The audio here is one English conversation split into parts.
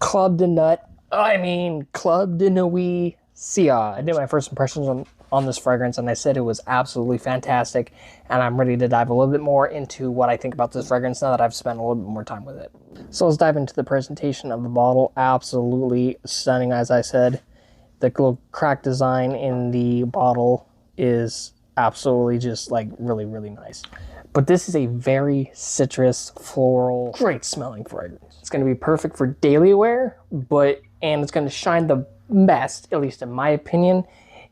Club de Nut. Club de Nuit Sillage. I did my first impressions on this fragrance, and I said it was absolutely fantastic, and I'm ready to dive a little bit more into what I think about this fragrance now that I've spent a little bit more time with it. So let's dive into the presentation of the bottle. Absolutely stunning, as I said. The little crack design in the bottle is absolutely just like really, really nice. But this is a very citrus, floral, great smelling fragrance. It's going to be perfect for daily wear, and it's going to shine the best, at least in my opinion,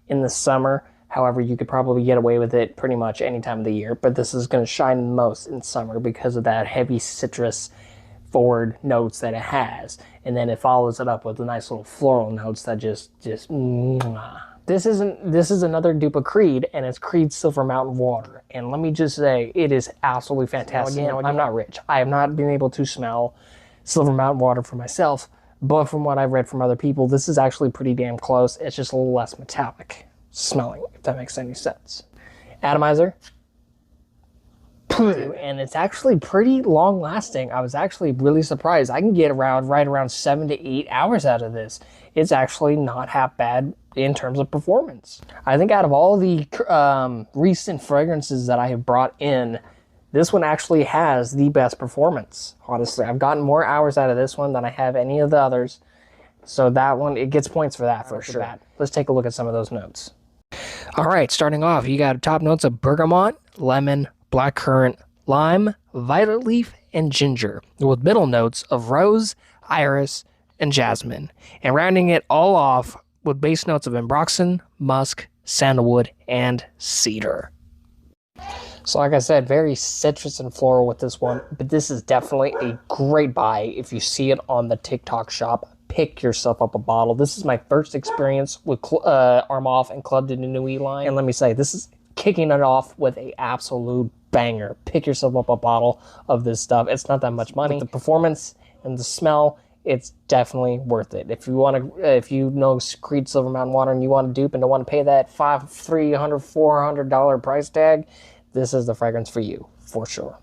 in the summer. However, you could probably get away with it pretty much any time of the year, but this is going to shine the most in summer because of that heavy citrus forward notes that it has. And then it follows it up with the nice little floral notes that just mwah. This is another dupe of Creed, and it's Creed Silver Mountain Water. And let me just say, it is absolutely fantastic. Now, I'm not rich. I have not been able to smell Silver Mountain Water for myself, but from what I've read from other people, this is actually pretty damn close. It's just a little less metallic smelling, if that makes any sense. Atomizer. And it's actually pretty long lasting. I was actually really surprised. I can get right around 7 to 8 hours out of this. It's actually not half bad in terms of performance. I think out of all the recent fragrances that I have brought in, this one actually has the best performance. Honestly, I've gotten more hours out of this one than I have any of the others. So that one, it gets points for that for sure. Let's take a look at some of those notes. All right, starting off, you got top notes of bergamot, lemon, blackcurrant, lime, violet leaf, and ginger, with middle notes of rose, iris, and jasmine, and rounding it all off with base notes of ambroxan, musk, sandalwood, and cedar. So like I said, very citrus and floral with this one, but this is definitely a great buy. If you see it on the TikTok shop, pick yourself up a bottle. This is my first experience with Armaf and Club de Nuit line, and let me say, this is kicking it off with an absolute banger. Pick yourself up a bottle of this stuff. It's not that much money. With the performance and the smell, it's definitely worth it. If you know Creed Silver Mountain Water and you want to dupe and don't want to pay that $300, $400 price tag, this is the fragrance for you, for sure.